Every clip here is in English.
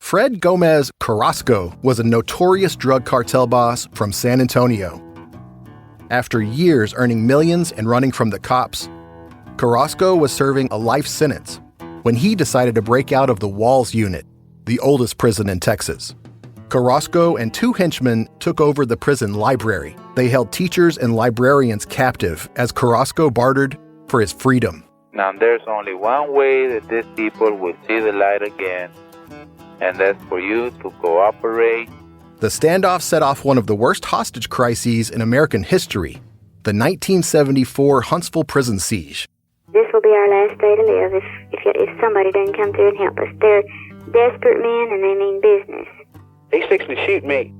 Fred Gomez Carrasco was a notorious drug cartel boss from San Antonio. After years earning millions and running from the cops, Carrasco was serving a life sentence when he decided to break out of the Walls Unit, the oldest prison in Texas. Carrasco and two henchmen took over the prison library. They held teachers and librarians captive as Carrasco bartered for his freedom. Now there's only one way that these people will see the light again, and that's for you to cooperate. The standoff set off one of the worst hostage crises in American history, the 1974 Huntsville prison siege. This will be our last day to live if somebody doesn't come through and help us. They're desperate men and they mean business. He's fixing to shoot me.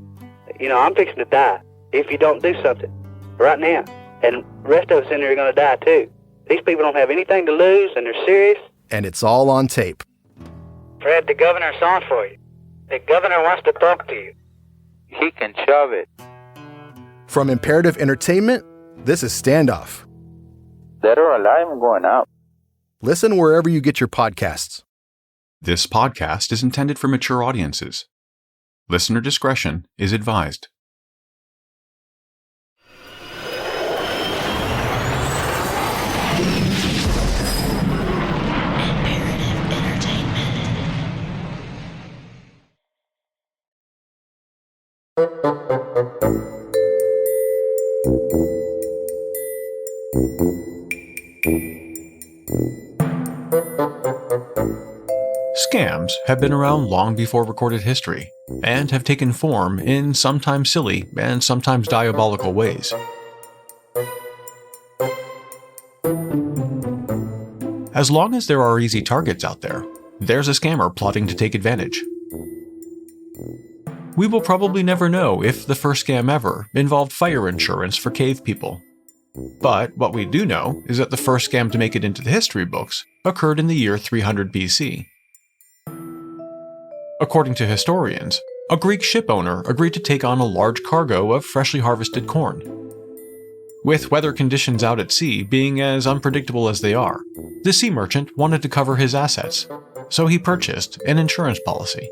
I'm fixing to die if you don't do something right now. And the rest of us in there are going to die too. These people don't have anything to lose and they're serious. And it's all on tape. Fred, the governor's on for you. The governor wants to talk to you. He can shove it. From Imperative Entertainment, this is Standoff. Dead or alive, I'm going out. Listen wherever you get your podcasts. This podcast is intended for mature audiences. Listener discretion is advised. Scams have been around long before recorded history, and have taken form in sometimes silly and sometimes diabolical ways. As long as there are easy targets out there, there's a scammer plotting to take advantage. We will probably never know if the first scam ever involved fire insurance for cave people. But what we do know is that the first scam to make it into the history books occurred in the year 300 BC. According to historians, a Greek ship owner agreed to take on a large cargo of freshly harvested corn. With weather conditions out at sea being as unpredictable as they are, the sea merchant wanted to cover his assets, so he purchased an insurance policy.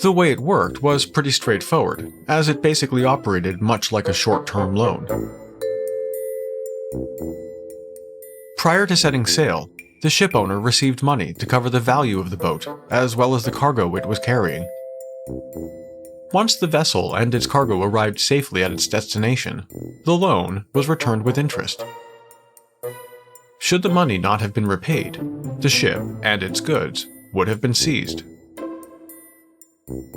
The way it worked was pretty straightforward, as it basically operated much like a short-term loan. Prior to setting sail, the ship owner received money to cover the value of the boat, as well as the cargo it was carrying. Once the vessel and its cargo arrived safely at its destination, the loan was returned with interest. Should the money not have been repaid, the ship and its goods would have been seized.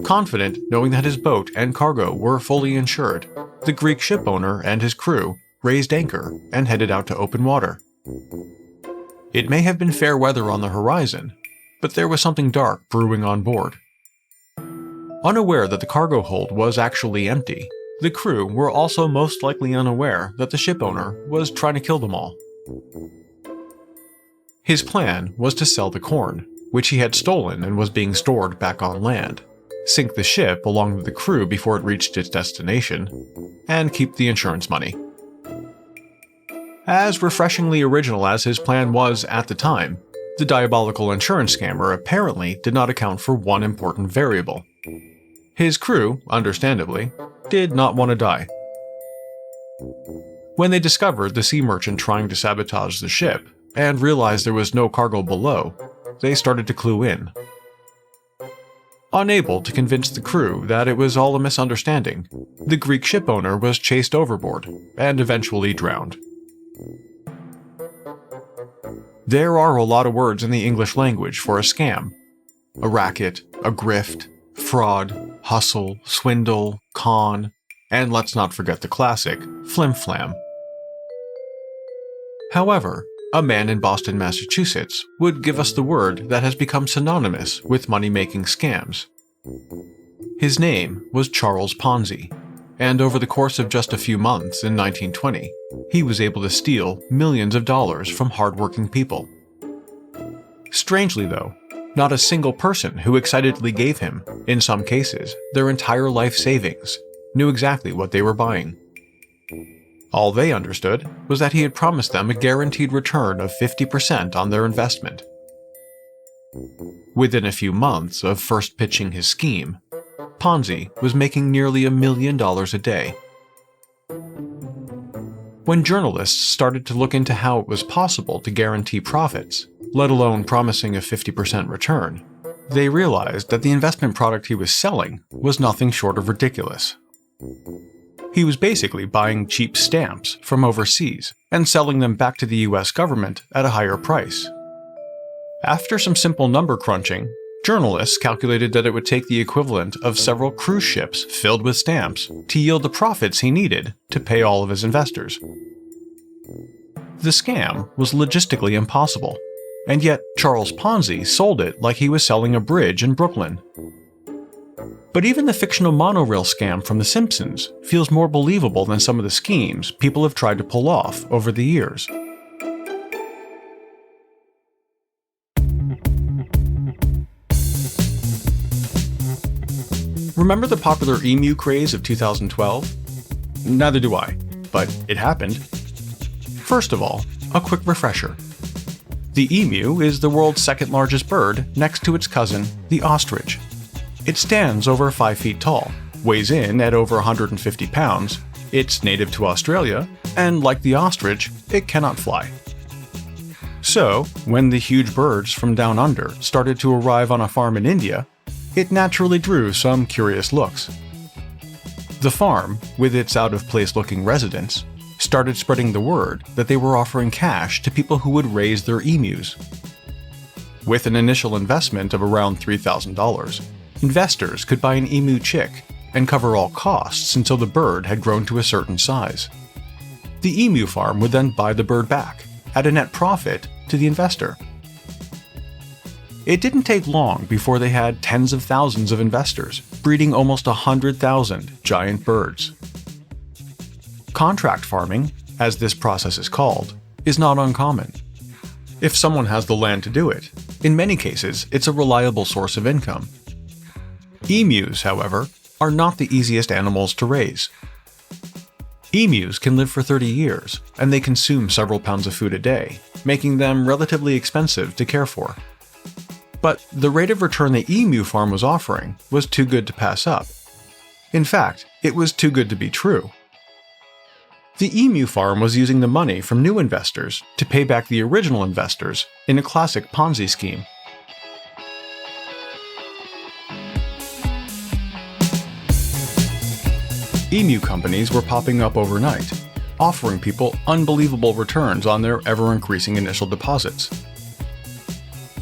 Confident knowing that his boat and cargo were fully insured, the Greek ship owner and his crew raised anchor and headed out to open water. It may have been fair weather on the horizon, but there was something dark brewing on board. Unaware that the cargo hold was actually empty, the crew were also most likely unaware that the ship owner was trying to kill them all. His plan was to sell the corn, which he had stolen and was being stored back on land, sink the ship along with the crew before it reached its destination, and keep the insurance money. As refreshingly original as his plan was at the time, the diabolical insurance scammer apparently did not account for one important variable. His crew, understandably, did not want to die. When they discovered the sea merchant trying to sabotage the ship, and realized there was no cargo below, they started to clue in. Unable to convince the crew that it was all a misunderstanding, the Greek ship owner was chased overboard and eventually drowned. There are a lot of words in the English language for a scam. A racket, a grift, fraud, hustle, swindle, con, and let's not forget the classic, flim-flam. However, a man in Boston, Massachusetts would give us the word that has become synonymous with money-making scams. His name was Charles Ponzi, and over the course of just a few months in 1920, he was able to steal millions of dollars from hardworking people. Strangely though, not a single person who excitedly gave him, in some cases, their entire life savings, knew exactly what they were buying. All they understood was that he had promised them a guaranteed return of 50% on their investment. Within a few months of first pitching his scheme, Ponzi was making nearly $1 million a day. When journalists started to look into how it was possible to guarantee profits, let alone promising a 50% return, they realized that the investment product he was selling was nothing short of ridiculous. He was basically buying cheap stamps from overseas and selling them back to the US government at a higher price. After some simple number crunching, journalists calculated that it would take the equivalent of several cruise ships filled with stamps to yield the profits he needed to pay all of his investors. The scam was logistically impossible, and yet Charles Ponzi sold it like he was selling a bridge in Brooklyn. But even the fictional monorail scam from The Simpsons feels more believable than some of the schemes people have tried to pull off over the years. Remember the popular emu craze of 2012? Neither do I, but it happened. First of all, a quick refresher. The emu is the world's second largest bird next to its cousin, the ostrich. It stands over 5 feet tall, weighs in at over 150 pounds, it's native to Australia, and like the ostrich, it cannot fly. So, when the huge birds from down under started to arrive on a farm in India, it naturally drew some curious looks. The farm, with its out-of-place looking residents, started spreading the word that they were offering cash to people who would raise their emus. With an initial investment of around $3,000, investors could buy an emu chick and cover all costs until the bird had grown to a certain size. The emu farm would then buy the bird back, at a net profit to the investor. It didn't take long before they had tens of thousands of investors, breeding almost 100,000 giant birds. Contract farming, as this process is called, is not uncommon. If someone has the land to do it, in many cases it's a reliable source of income. Emus, however, are not the easiest animals to raise. Emus can live for 30 years, and they consume several pounds of food a day, making them relatively expensive to care for. But the rate of return the emu farm was offering was too good to pass up. In fact, it was too good to be true. The emu farm was using the money from new investors to pay back the original investors in a classic Ponzi scheme. Emu companies were popping up overnight, offering people unbelievable returns on their ever-increasing initial deposits.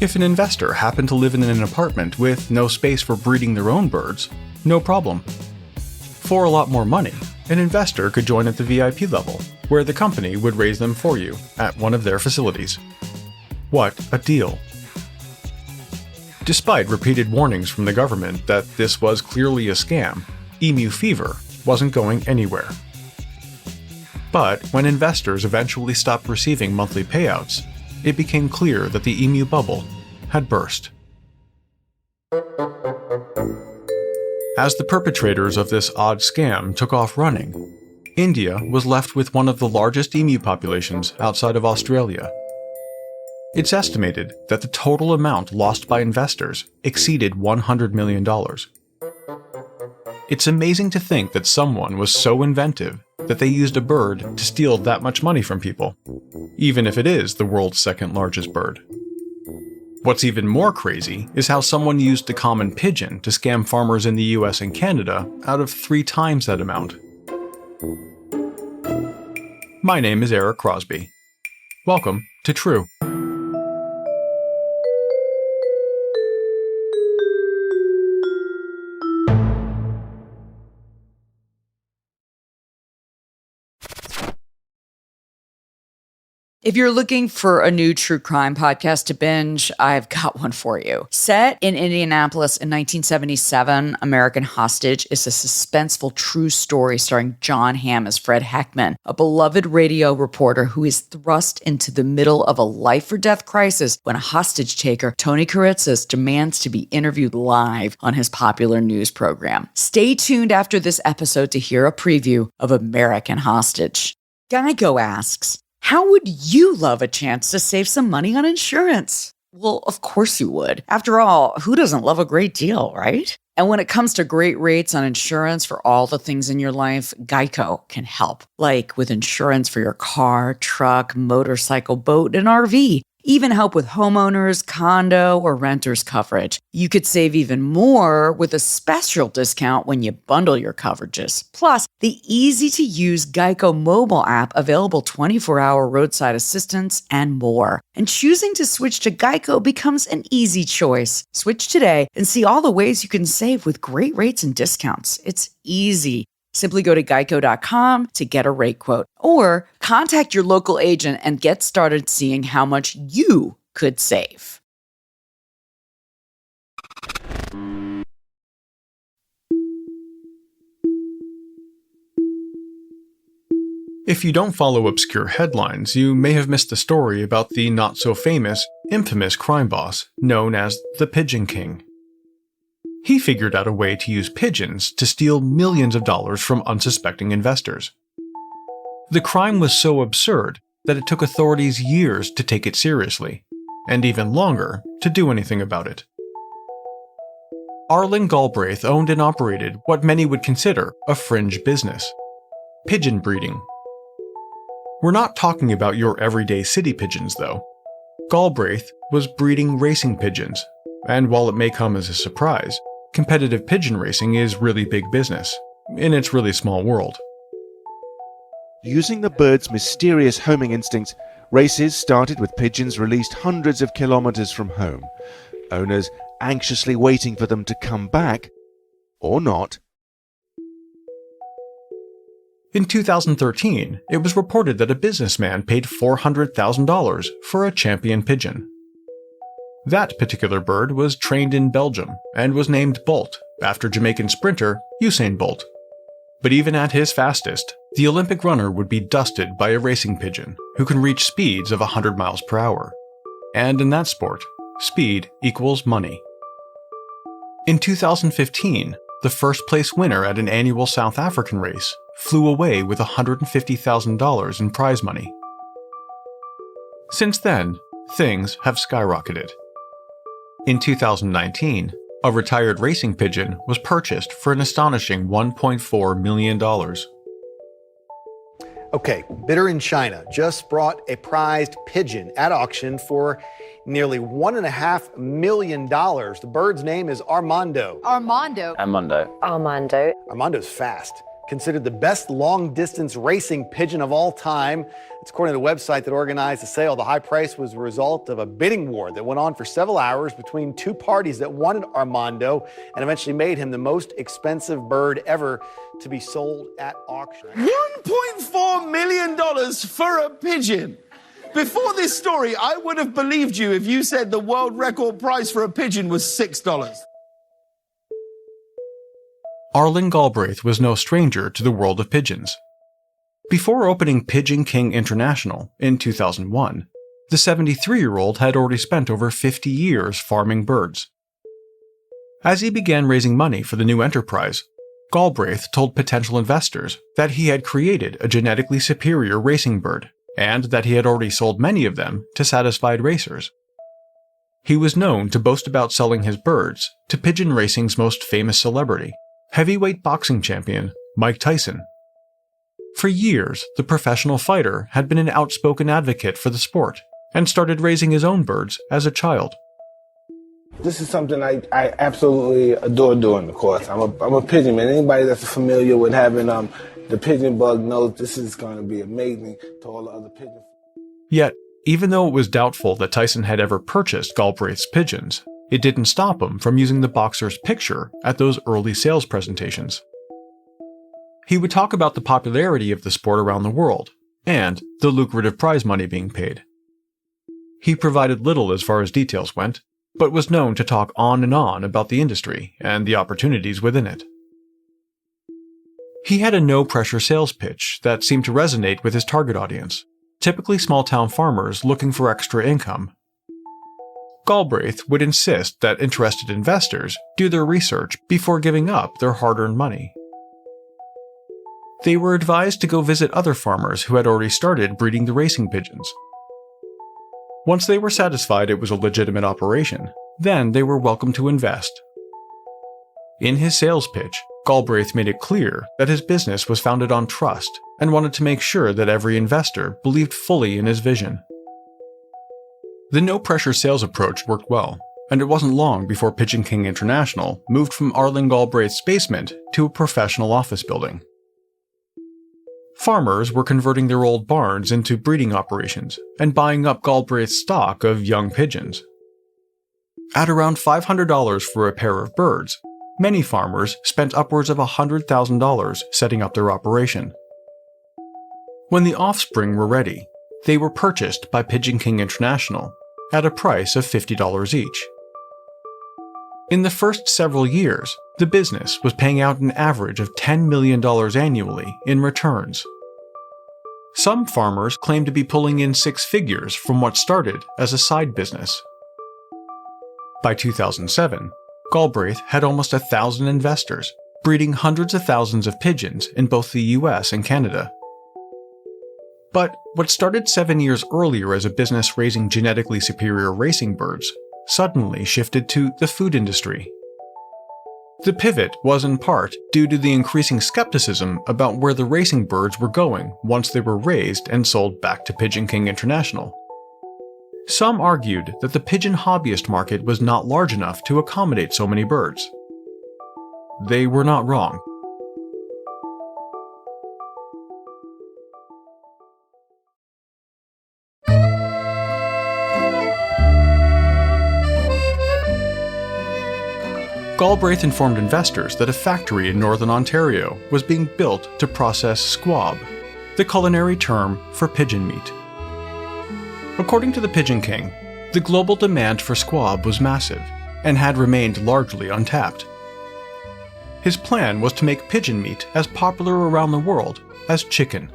If an investor happened to live in an apartment with no space for breeding their own birds, no problem. For a lot more money, an investor could join at the VIP level, where the company would raise them for you at one of their facilities. What a deal! Despite repeated warnings from the government that this was clearly a scam, emu fever wasn't going anywhere. But when investors eventually stopped receiving monthly payouts, it became clear that the emu bubble had burst. As the perpetrators of this odd scam took off running, India was left with one of the largest emu populations outside of Australia. It's estimated that the total amount lost by investors exceeded $100 million. It's amazing to think that someone was so inventive that they used a bird to steal that much money from people, even if it is the world's second largest bird. What's even more crazy is how someone used the common pigeon to scam farmers in the US and Canada out of 3 times that amount. My name is Eric Crosby. Welcome to True. If you're looking for a new true crime podcast to binge, I've got one for you. Set in Indianapolis in 1977, American Hostage is a suspenseful true story starring John Hamm as Fred Heckman, a beloved radio reporter who is thrust into the middle of a life-or-death crisis when a hostage taker, Tony Kuritzis, demands to be interviewed live on his popular news program. Stay tuned after this episode to hear a preview of American Hostage. Geico asks, how would you love a chance to save some money on insurance? Well, of course you would. After all, who doesn't love a great deal, right? And when it comes to great rates on insurance for all the things in your life, Geico can help. Like with insurance for your car, truck, motorcycle, boat, and RV. Even help with homeowners, condo, or renters coverage. You could save even more with a special discount when you bundle your coverages. Plus, the easy-to-use Geico mobile app available 24-hour roadside assistance and more. And choosing to switch to Geico becomes an easy choice. Switch today and see all the ways you can save with great rates and discounts. It's easy. Simply go to geico.com to get a rate quote or contact your local agent and get started seeing how much you could save. If you don't follow obscure headlines, you may have missed the story about the not-so-famous, infamous crime boss known as the Pigeon King. He figured out a way to use pigeons to steal millions of dollars from unsuspecting investors. The crime was so absurd that it took authorities years to take it seriously, and even longer to do anything about it. Arlen Galbraith owned and operated what many would consider a fringe business: pigeon breeding. We're not talking about your everyday city pigeons, though. Galbraith was breeding racing pigeons, and while it may come as a surprise, competitive pigeon racing is really big business, in its really small world. Using the bird's mysterious homing instincts, races started with pigeons released hundreds of kilometers from home, owners anxiously waiting for them to come back, or not. In 2013, it was reported that a businessman paid $400,000 for a champion pigeon. That particular bird was trained in Belgium and was named Bolt, after Jamaican sprinter Usain Bolt. But even at his fastest, the Olympic runner would be dusted by a racing pigeon who can reach speeds of 100 miles per hour. And in that sport, speed equals money. In 2015, the first place winner at an annual South African race flew away with $150,000 in prize money. Since then, things have skyrocketed. In 2019, a retired racing pigeon was purchased for an astonishing $1.4 million. Okay, bidder in China just brought a prized pigeon at auction for nearly $1.5 million. The bird's name is Armando. Armando's fast. Considered the best long-distance racing pigeon of all time. It's according to the website that organized the sale. The high price was a result of a bidding war that went on for several hours between two parties that wanted Armando and eventually made him the most expensive bird ever to be sold at auction. $1.4 million for a pigeon. Before this story, I would have believed you if you said the world record price for a pigeon was $6. Arlen Galbraith was no stranger to the world of pigeons. Before opening Pigeon King International in 2001, the 73-year-old had already spent over 50 years farming birds. As he began raising money for the new enterprise, Galbraith told potential investors that he had created a genetically superior racing bird, and that he had already sold many of them to satisfied racers. He was known to boast about selling his birds to pigeon racing's most famous celebrity, heavyweight boxing champion Mike Tyson. For years, the professional fighter had been an outspoken advocate for the sport and started raising his own birds as a child. This is something I absolutely adore doing, of course. I'm a pigeon man. Anybody that's familiar with having the pigeon bug knows this is going to be amazing to all the other pigeons. Yet, even though it was doubtful that Tyson had ever purchased Galbraith's pigeons, it didn't stop him from using the boxer's picture at those early sales presentations. He would talk about the popularity of the sport around the world, and the lucrative prize money being paid. He provided little as far as details went, but was known to talk on and on about the industry and the opportunities within it. He had a no-pressure sales pitch that seemed to resonate with his target audience, typically small-town farmers looking for extra income. Galbraith would insist that interested investors do their research before giving up their hard-earned money. They were advised to go visit other farmers who had already started breeding the racing pigeons. Once they were satisfied it was a legitimate operation, then they were welcome to invest. In his sales pitch, Galbraith made it clear that his business was founded on trust and wanted to make sure that every investor believed fully in his vision. The no-pressure sales approach worked well, and it wasn't long before Pigeon King International moved from Arlen Galbraith's basement to a professional office building. Farmers were converting their old barns into breeding operations and buying up Galbraith's stock of young pigeons. At around $500 for a pair of birds, many farmers spent upwards of $100,000 setting up their operation. When the offspring were ready, they were purchased by Pigeon King International at a price of $50 each. In the first several years, the business was paying out an average of $10 million annually in returns. Some farmers claimed to be pulling in six figures from what started as a side business. By 2007, Galbraith had almost 1,000 investors, breeding hundreds of thousands of pigeons in both the US and Canada. But what started 7 years earlier as a business raising genetically superior racing birds suddenly shifted to the food industry. The pivot was in part due to the increasing skepticism about where the racing birds were going once they were raised and sold back to Pigeon King International. Some argued that the pigeon hobbyist market was not large enough to accommodate so many birds. They were not wrong. Galbraith informed investors that a factory in northern Ontario was being built to process squab, the culinary term for pigeon meat. According to the Pigeon King, the global demand for squab was massive and had remained largely untapped. His plan was to make pigeon meat as popular around the world as chicken.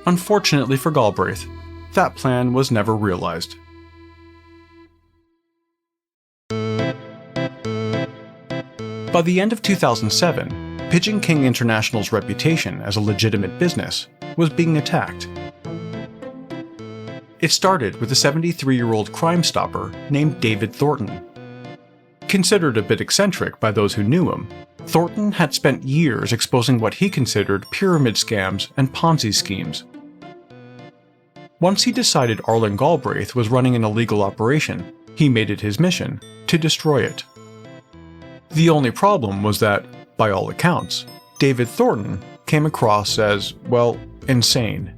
Unfortunately for Galbraith, that plan was never realized. By the end of 2007, Pigeon King International's reputation as a legitimate business was being attacked. It started with a 73-year-old crime stopper named David Thornton. Considered a bit eccentric by those who knew him, Thornton had spent years exposing what he considered pyramid scams and Ponzi schemes. Once he decided Arlen Galbraith was running an illegal operation, he made it his mission to destroy it. The only problem was that, by all accounts, David Thornton came across as, well, insane.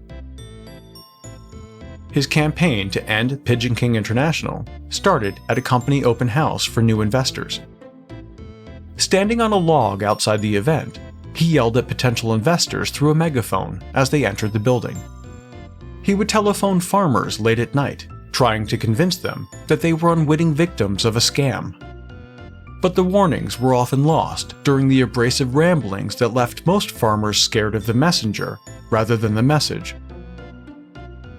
His campaign to end Pigeon King International started at a company open house for new investors. Standing on a log outside the event, he yelled at potential investors through a megaphone as they entered the building. He would telephone farmers late at night, trying to convince them that they were unwitting victims of a scam. But the warnings were often lost during the abrasive ramblings that left most farmers scared of the messenger rather than the message.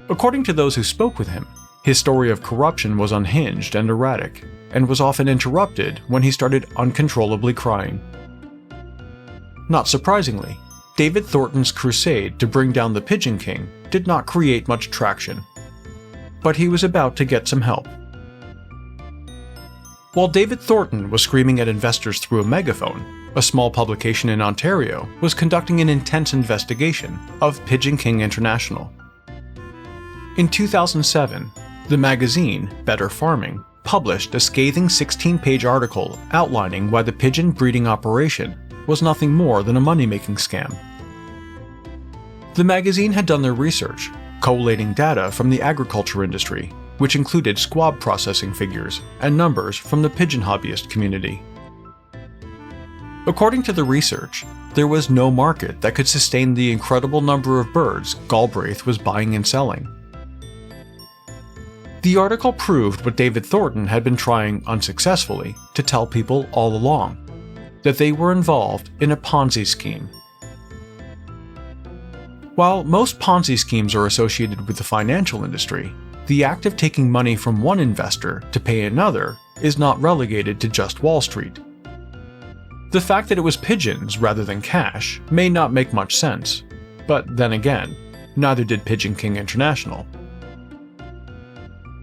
According to those who spoke with him, his story of corruption was unhinged and erratic, and was often interrupted when he started uncontrollably crying. Not surprisingly, David Thornton's crusade to bring down the Pigeon King did not create much traction. But he was about to get some help. While David Thornton was screaming at investors through a megaphone, a small publication in Ontario was conducting an intense investigation of Pigeon King International. In 2007, the magazine Better Farming published a scathing 16-page article outlining why the pigeon breeding operation was nothing more than a money-making scam. The magazine had done their research, collating data from the agriculture industry, which included squab processing figures and numbers from the pigeon hobbyist community. According to the research, there was no market that could sustain the incredible number of birds Galbraith was buying and selling. The article proved what David Thornton had been trying unsuccessfully to tell people all along, that they were involved in a Ponzi scheme. While most Ponzi schemes are associated with the financial industry, the act of taking money from one investor to pay another is not relegated to just Wall Street. The fact that it was pigeons rather than cash may not make much sense, but then again, neither did Pigeon King International.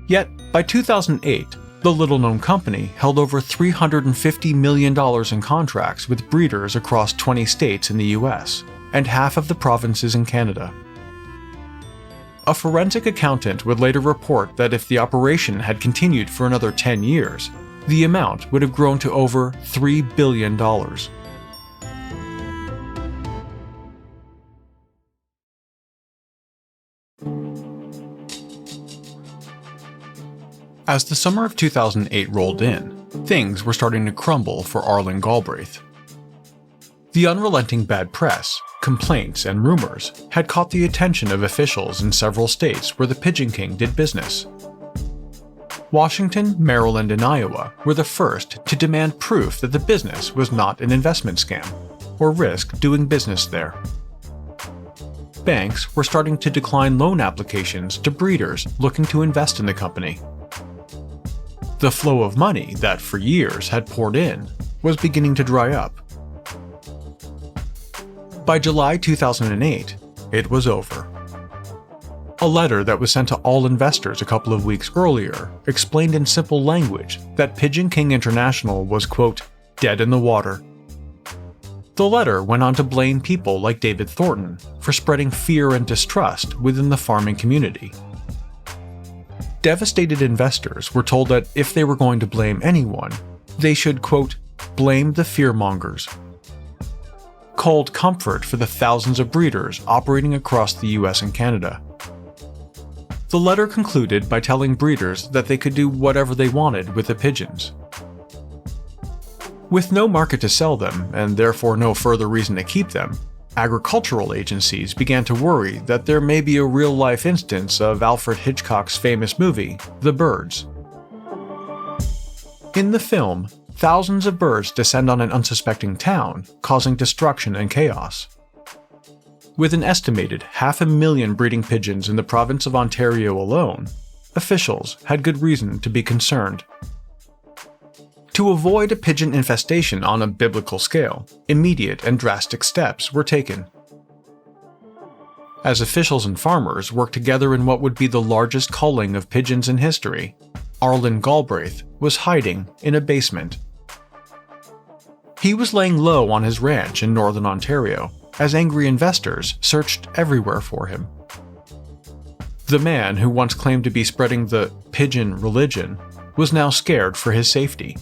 Yet, by 2008, the little-known company held over $350 million in contracts with breeders across 20 states in the US, and half of the provinces in Canada. A forensic accountant would later report that if the operation had continued for another 10 years, the amount would have grown to over $3 billion. As the summer of 2008 rolled in, things were starting to crumble for Arlen Galbraith. The unrelenting bad press, complaints, and rumors had caught the attention of officials in several states where the Pigeon King did business. Washington, Maryland, and Iowa were the first to demand proof that the business was not an investment scam, or risk doing business there. Banks were starting to decline loan applications to breeders looking to invest in the company. The flow of money that for years had poured in was beginning to dry up. By July 2008, it was over. A letter that was sent to all investors a couple of weeks earlier explained in simple language that Pigeon King International was, quote, dead in the water. The letter went on to blame people like David Thornton for spreading fear and distrust within the farming community. Devastated investors were told that if they were going to blame anyone, they should, quote, blame the fearmongers. Cold comfort for the thousands of breeders operating across the US and Canada. The letter concluded by telling breeders that they could do whatever they wanted with the pigeons. With no market to sell them, and therefore no further reason to keep them, agricultural agencies began to worry that there may be a real-life instance of Alfred Hitchcock's famous movie, The Birds. In the film, thousands of birds descend on an unsuspecting town, causing destruction and chaos. With an estimated 500,000 breeding pigeons in the province of Ontario alone, officials had good reason to be concerned. To avoid a pigeon infestation on a biblical scale, immediate and drastic steps were taken. As officials and farmers worked together in what would be the largest culling of pigeons in history, Arlen Galbraith was hiding in a basement. He was laying low on his ranch in northern Ontario, as angry investors searched everywhere for him. The man who once claimed to be spreading the pigeon religion was now scared for his safety.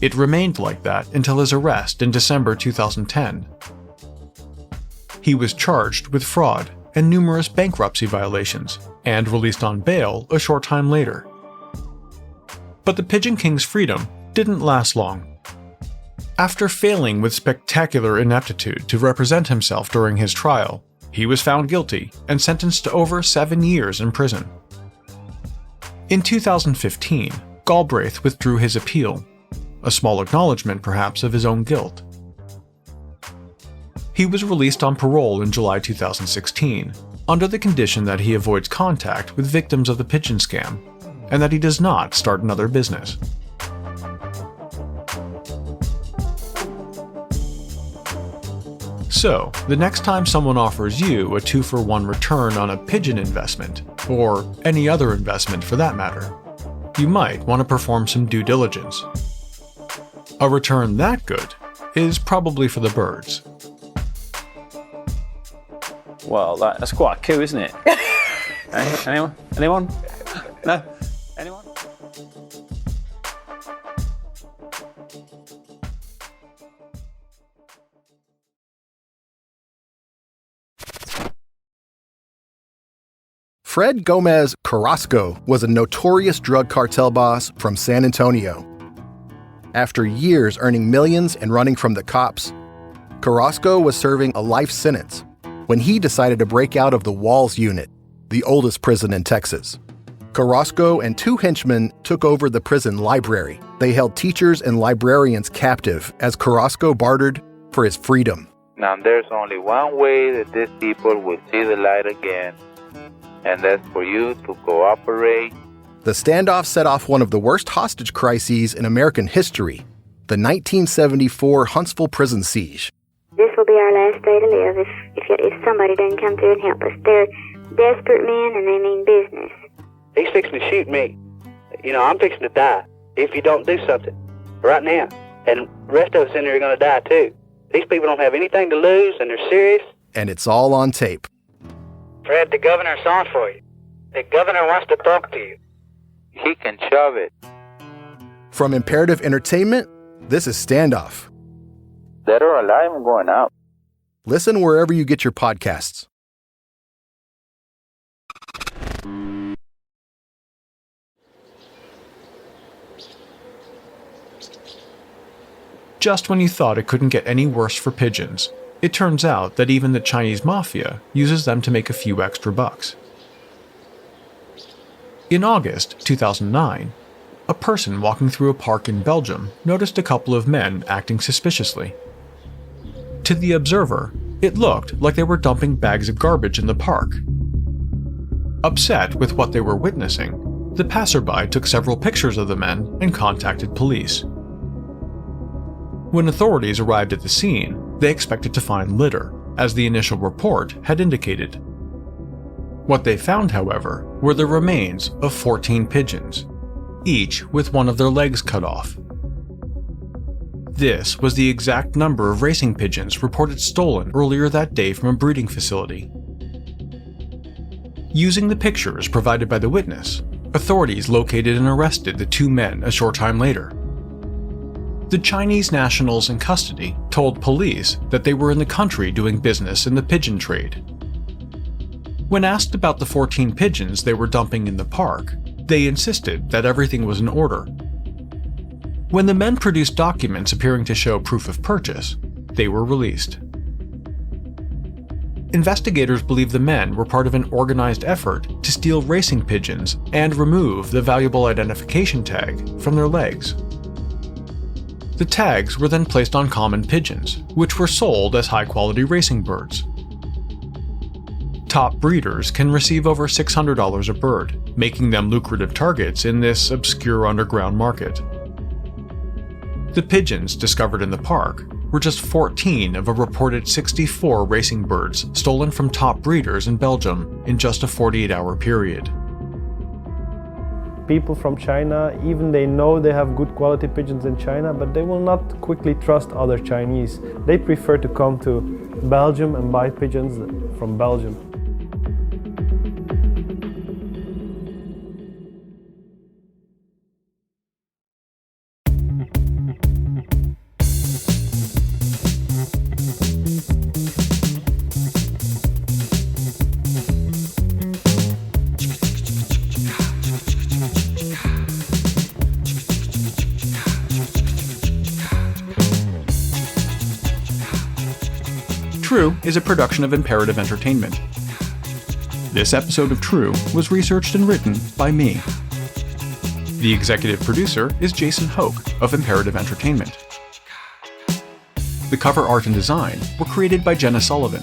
It remained like that until his arrest in December 2010. He was charged with fraud and numerous bankruptcy violations, and released on bail a short time later. But the Pigeon King's freedom didn't last long. After failing with spectacular ineptitude to represent himself during his trial, he was found guilty and sentenced to over 7 years in prison. In 2015, Galbraith withdrew his appeal, a small acknowledgement perhaps of his own guilt. He was released on parole in July 2016, under the condition that he avoids contact with victims of the pigeon scam, and that he does not start another business. So, the next time someone offers you a 2-for-1 return on a pigeon investment, or any other investment for that matter, you might want to perform some due diligence. A return that good is probably for the birds. Well, that's quite a coup, isn't it? Anyone? Anyone? No? Anyone? Fred Gomez Carrasco was a notorious drug cartel boss from San Antonio. After years earning millions and running from the cops, Carrasco was serving a life sentence when he decided to break out of the Walls Unit, the oldest prison in Texas. Carrasco and 2 henchmen took over the prison library. They held teachers and librarians captive as Carrasco bartered for his freedom. Now there's only one way that these people will see the light again, and that's for you to cooperate. The standoff set off one of the worst hostage crises in American history, the 1974 Huntsville prison siege. This will be our last day to live if somebody doesn't come through and help us. They're desperate men and they mean business. He's fixing to shoot me. You know, I'm fixing to die if you don't do something right now. And the rest of us in here are going to die too. These people don't have anything to lose, and they're serious. And it's all on tape. Fred, the governor's on for you. The governor wants to talk to you. He can shove it. From Imperative Entertainment, this is Standoff. Dead or alive, I'm going out. Listen wherever you get your podcasts. Just when you thought it couldn't get any worse for pigeons, it turns out that even the Chinese mafia uses them to make a few extra bucks. In August 2009, a person walking through a park in Belgium noticed a couple of men acting suspiciously. To the observer, it looked like they were dumping bags of garbage in the park. Upset with what they were witnessing, the passerby took several pictures of the men and contacted police. When authorities arrived at the scene, they expected to find litter, as the initial report had indicated. What they found, however, were the remains of 14 pigeons, each with one of their legs cut off. This was the exact number of racing pigeons reported stolen earlier that day from a breeding facility. Using the pictures provided by the witness, authorities located and arrested the two men a short time later. The Chinese nationals in custody told police that they were in the country doing business in the pigeon trade. When asked about the 14 pigeons they were dumping in the park, they insisted that everything was in order. When the men produced documents appearing to show proof of purchase, they were released. Investigators believe the men were part of an organized effort to steal racing pigeons and remove the valuable identification tag from their legs. The tags were then placed on common pigeons, which were sold as high-quality racing birds. Top breeders can receive over $600 a bird, making them lucrative targets in this obscure underground market. The pigeons discovered in the park were just 14 of a reported 64 racing birds stolen from top breeders in Belgium in just a 48-hour period. People from China, even they know they have good quality pigeons in China, but they will not quickly trust other Chinese. They prefer to come to Belgium and buy pigeons from Belgium. True is a production of Imperative Entertainment. This episode of True was researched and written by me. The executive producer is Jason Hoke of Imperative Entertainment. The cover art and design were created by Jenna Sullivan.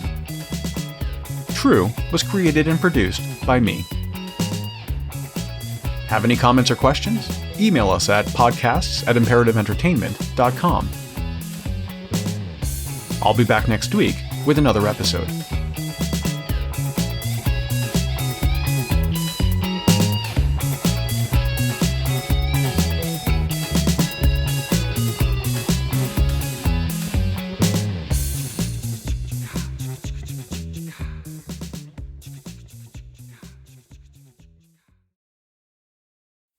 True was created and produced by me. Have any comments or questions? Email us at podcasts@imperativeentertainment.com. I'll be back next week with another episode.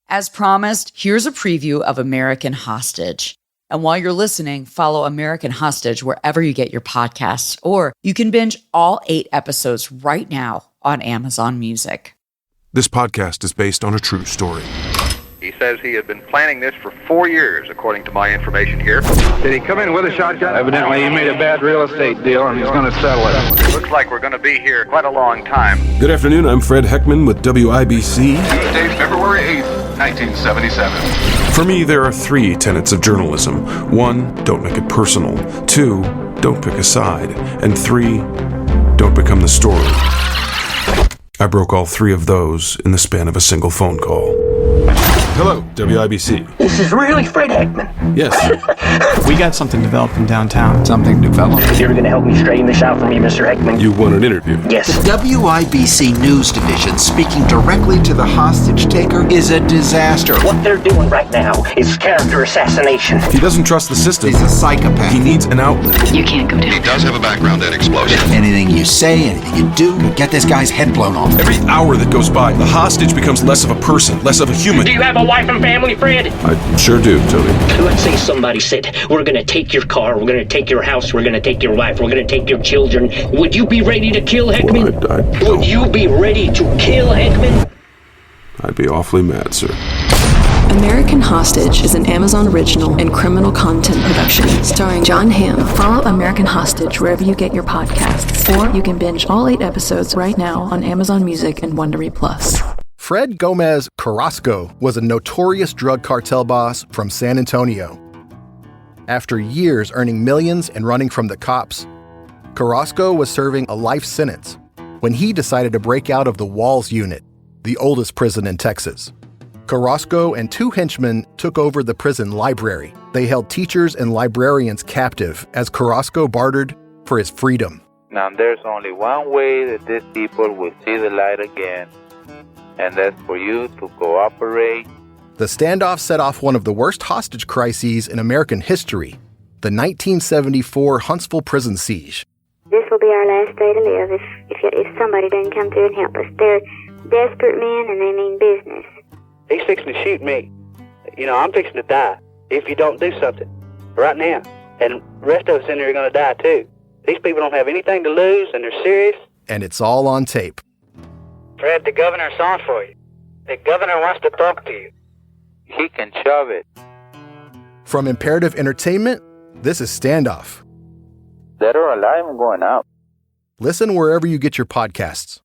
As promised, here's a preview of American Hostage. And while you're listening, follow American Hostage wherever you get your podcasts, or you can binge all 8 episodes right now on Amazon Music. This podcast is based on a true story. He says he had been planning this for 4 years, according to my information here. Did he come in with a shotgun? Evidently, he made a bad real estate deal and he's going to settle it. Looks like we're going to be here quite a long time. Good afternoon, I'm Fred Heckman with WIBC. Tuesday, February 8th, 1977. For me, there are 3 tenets of journalism. 1, don't make it personal. 2, don't pick a side. And 3, don't become the story. I broke all 3 of those in the span of a single phone call. Hello, WIBC. This is really Fred Heckman. Yes. We got something developing downtown. Something developed? You're gonna help me straighten this out for me, Mr. Heckman? You want an interview? Yes. The WIBC News Division speaking directly to the hostage taker is a disaster. What they're doing right now is character assassination. He doesn't trust the system. He's a psychopath. He needs an outlet. You can't go down. He does have a background in explosives. Anything you say, anything you do, will get this guy's head blown off. Every hour that goes by, the hostage becomes less of a person, less of a human. Do you have a wife and family, Fred? I sure do, Tony. Let's say somebody said, we're gonna take your car, we're gonna take your house, we're gonna take your wife, we're gonna take your children. Would you be ready to kill Heckman? Well, Would you be ready to kill Heckman? I'd be awfully mad, sir. American Hostage is an Amazon original and criminal content production starring John Hamm. Follow American Hostage wherever you get your podcasts, or you can binge all 8 episodes right now on Amazon Music and Wondery Plus. Fred Gomez Carrasco was a notorious drug cartel boss from San Antonio. After years earning millions and running from the cops, Carrasco was serving a life sentence when he decided to break out of the Walls Unit, the oldest prison in Texas. Carrasco and 2 henchmen took over the prison library. They held teachers and librarians captive as Carrasco bartered for his freedom. Now there's only one way that these people will see the light again, and that's for you to cooperate. The standoff set off one of the worst hostage crises in American history, the 1974 Huntsville prison siege. This will be our last day to live if somebody doesn't come through and help us. They're desperate men and they mean business. He's fixing to shoot me. I'm fixing to die if you don't do something right now. And the rest of us in here are going to die too. These people don't have anything to lose and they're serious. And it's all on tape. Fred, the governor's on for you. The governor wants to talk to you. He can shove it. From Imperative Entertainment, this is Standoff. Dead or alive, I'm going out. Listen wherever you get your podcasts.